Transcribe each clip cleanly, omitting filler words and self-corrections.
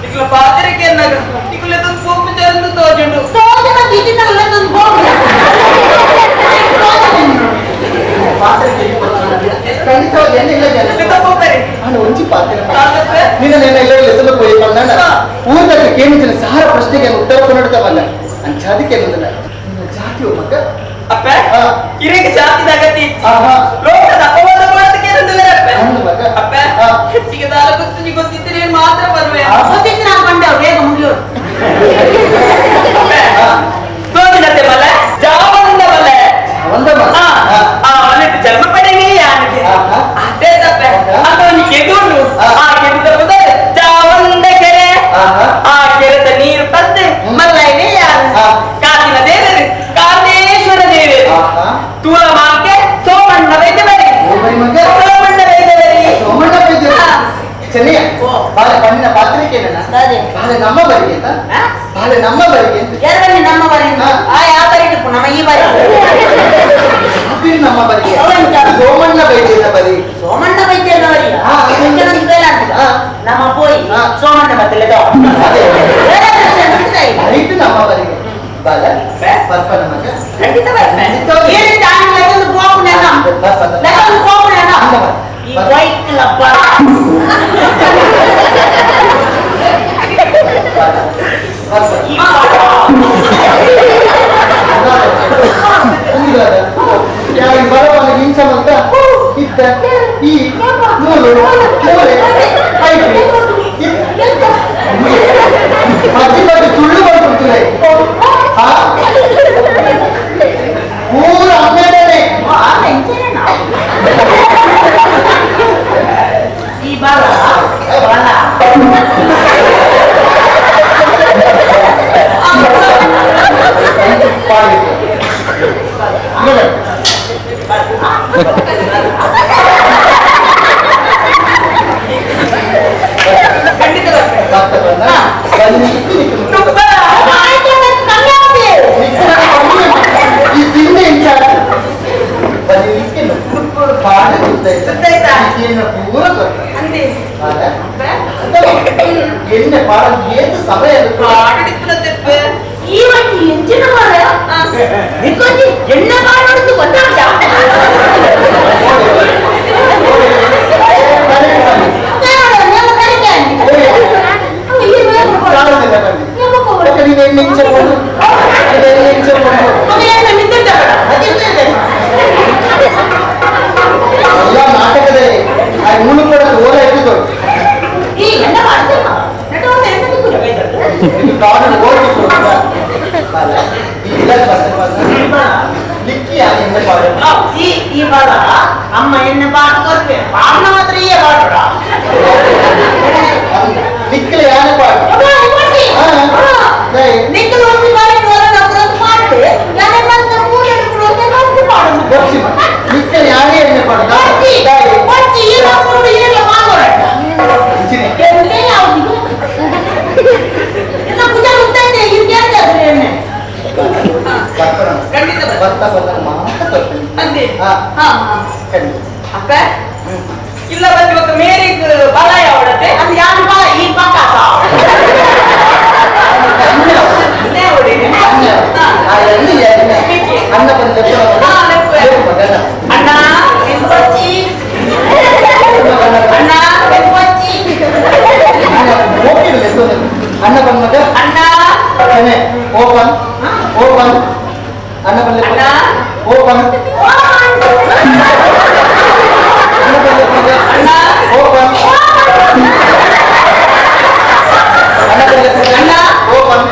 ఇట్లా పాత్రకి అన్నాడు నీకు లేదు పోపు చేస్తూ తోజండు ಕೇಳಿದ ಸಹಾರ ಪ್ರಶ್ನೆಗೆ ಉತ್ತರ ಕೊಡೋದವಲ್ಲ ಜಾತಿಗೆ ಜಾತಿ ಮಗ ಅಪ್ಪ ಹಿರೇಗೆ ಜಾತಿದ ಅಗತ್ಯ ಲೋಕದ ಅಪವಾದ ಮಾಡೋದಕ್ಕೆ ಅಪ್ಪ ಹೆಚ್ಚಿಗೆ ದಾಲ ಗೊತ್ತು ಗೊತ್ತಿದ್ರೆ ಮಾತ್ರ ಬರುವೆ ಗೊತ್ತಿತ್ತು ನಾವು ಬಂದವು ಬೇಗ ಮುಗಿಯೋರು ತೋದಿನತೆ ಮಲ್ಲ ಜಾವಂದ ಮಲ್ಲ ಅವನಿಗೆ ಜನ್ಮ ಪಡೆಗೆ ಯಾನಿಗೆ ಅದೇ ತಪ್ಪ ಅದವನಿಗೆ ಎದುರು ಆ ಕೆರೆದ ಮುಂದೆ ಜಾವಂದ ಕೆರೆ ಆ ಕೆರೆದ ನೀರು ತಂದೆ ಮಲ್ಲೈನೇ ಯಾರು ಕಾಸಿನ ದೇವರು ಕಾಮೇಶ್ವರ ದೇವರು ತೂಲಮಾಕೆ ಸೋಮಣ್ಣ ವೈದ್ಯವರಿ ಸೋಮಣ್ಣ ವೈದ್ಯವರಿ ಸೋಮಣ್ಣ ವೈದ್ಯ ಚೆನ್ನಯ್ಯ ಬಾಳ ಕಣ್ಣಿನ ಪಾತ್ರಿಕೆ ಬಾಳ ನಮ್ಮ ಬರಿಗೆ ಅಂತ ಬಾಳ ನಮ್ಮ ಬರಿಗೆ ಅಂತ ಎರಡನೇ ನಮ್ಮ ಬರಿ ಯಾವ ಬರಿಗೆ ನಮ್ಮ ಈ ಬರಿ ನಮ್ಮ ಬರಿಗೆ ಸೋಮಣ್ಣ ವೈದ್ಯನ ಬರಿ ಸೋಮಣ್ಣ ವೈದ್ಯನ ಬರಿ ನಮ್ಮ ಪೋಯಿ ಸೋಮಣ್ಣ ಬತ್ತಲೆ ನಮ್ಮ ಬರಿಗೆ ಬಾಲ ಬರ್ಪ ನಮಗ ಖಂಡಿತ ಈ ವೈಟ್ ಲಬ್ಬ ಬರವಾಗ ಹಿಂಸ ಮಗ ಇದ್ದ ಈ ನೂಲು ಮೂಲೆ ಮಧ್ಯ ಮಧ್ಯ ಸುಳ್ಳು ಬಂದ್ಬಿಡ್ತದೆ ಮೂರು ಹನ್ನೆರಡನೇ ಈ ಬಾಲ ಎಣ್ಣೆ ಪಾಡ ಏನು ಸಮಯ ಇವತ್ತು ಎಂಚಿನ ಮಾಡ ಎಣ್ಣೆ ಮಾಡೋದು ಗೊತ್ತಾಗ ಎಲ್ಲ ನಾಟಕದಲ್ಲಿ ಮೂಲ ಕೂಡ ಓಲ ಇಟ್ಟಿದ್ದು ಈ ಬಾಲ ಅಮ್ಮ ಎಣ್ಣೆ ಪಾಠ ಕೊಡ್ತೇವೆ ಪಾಠ ಮಾತ್ರ ಈ ಪಾಠ ನಿಕ್ಕಲ ಯಾನ ಪಾಠ ನಿಕ್ಕಲು ಒಂದು ಬಾರಿ ಪಾಠ ನಿಕ್ಕಲ ಯಾರೇ ಎಣ್ಣೆ ಪಾಠ ಬರ್ತಾ ಬರ್ತಾ ಮಾತ್ರ ತರ್ತೀನಿ ಅಕ್ಕ ಇಲ್ಲ ಬಂದು ಇವತ್ತು ಮೇರಿಗ್ ಬಲ ಯಾವಡತ್ತೆ ಅದು ಯಾರು ಬಲ ಈ ಪಕ್ಕ ಅನ್ನ ಬಂದ ಅಣ್ಣ ಬೆಂಪಚ್ಚಿ ಅಣ್ಣ ಬೆಂಪಚ್ಚಿ ಅನ್ನ ಬಂದ ಅಣ್ಣ ಓಪನ್ ಓಪನ್ ಅನ್ನ ಬಂದ ಓಪನ್ ಓಪನ್ ಅನ್ನ ಓಪನ್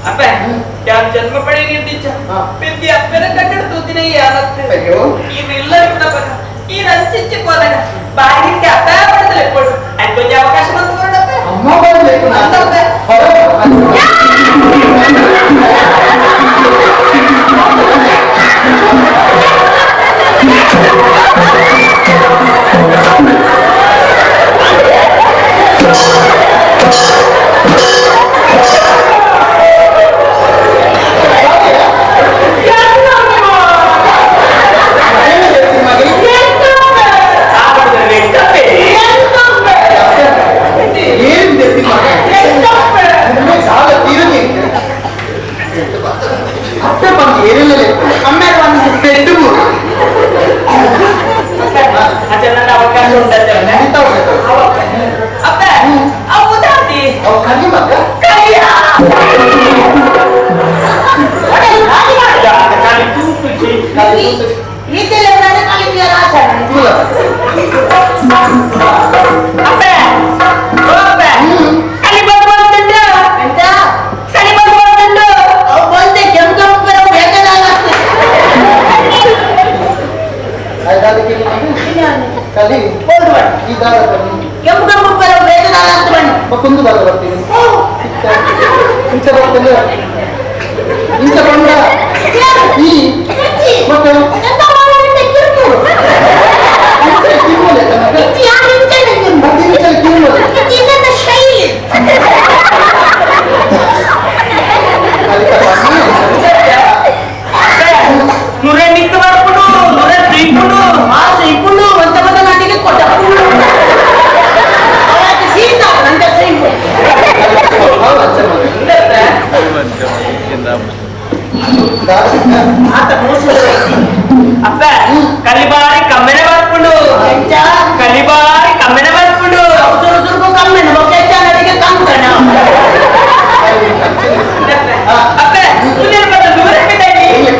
ಅಪ್ಪ ಯಾರು ಜನ್ಮ ಪಡೆ ನಿರ್ದಿಚ್ಚ ಪ್ರತಿ ಅಪ್ಪನ ಕಟ್ಟಡ ತೂತಿನ ಯಾರತ್ತೆ ಅಯ್ಯೋ ಇವೆಲ್ಲ ಈ ರಂಚಿಚ್ಚಿ ಕೋದಾಗ ಬಾಯಿಗೆ ಅಪ್ಪ ಪಡೆದಲೆ ಕೊಡು ಅದಕ್ಕೊಂದು ಅವಕಾಶ ಬಂದು ಕೊಡಪ್ಪ ಅಮ್ಮ ಬರ್ಬೇಕು ಮತ್ತೊಂದು ಬಾರ ಬರ್ತೀನಿ ಇಂಚ ಬರ್ತಲ್ಲ ಇಂಚ ಬಂದ ಈ ಮತ್ತೆ ಅಪ್ಪ ಕಲಿಬಾರಿ ಕಮ್ಮೆನೆ ಬರ್ಕೊಂಡು ಕಲಿಬಾರಿ ಕಮ್ಮೆನೆ ಬರ್ಕೊಂಡು ಕಮ್ಮೆನೆ ಅಪ್ಪ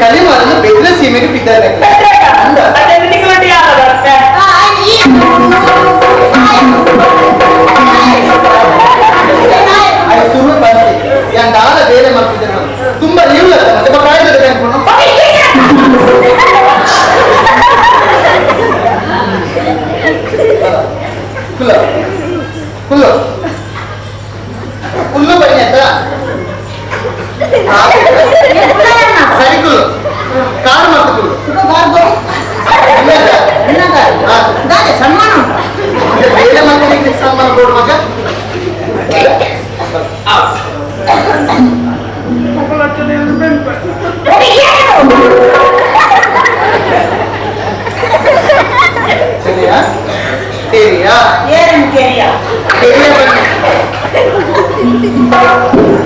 ಕಲಿಮಾರನ್ನು ಬೆದ್ರ ಸೀಮೆಗೆ ಬಿದ್ದಾರೆ ಶುರು ಬರ್ತಿ ನಾನ ಬೇರೆ ಮಾಡ್ತಿದ್ದೇನೆ ತುಂಬಾ ನೀವು ಮತ್ತೆ ಕಾಯ್ದೆ ಅನ್ಕೊಂಡು ಹುಲ್ಲು ಹುಲ್ಲು ಹುಲ್ಲು ಬನ್ನಿ ಅಂತ ಸೈಕಲ್ ಕಾರು ಮತ್ತು ಸನ್ಮಾನ ಬೇರೆ ಮಕ್ಕಳಿಗೆ ಸನ್ಮಾನ ಕೊಡು ಮಗ ಸರಿಯಾ तेरिया ये रंग केरिया तेरिया बन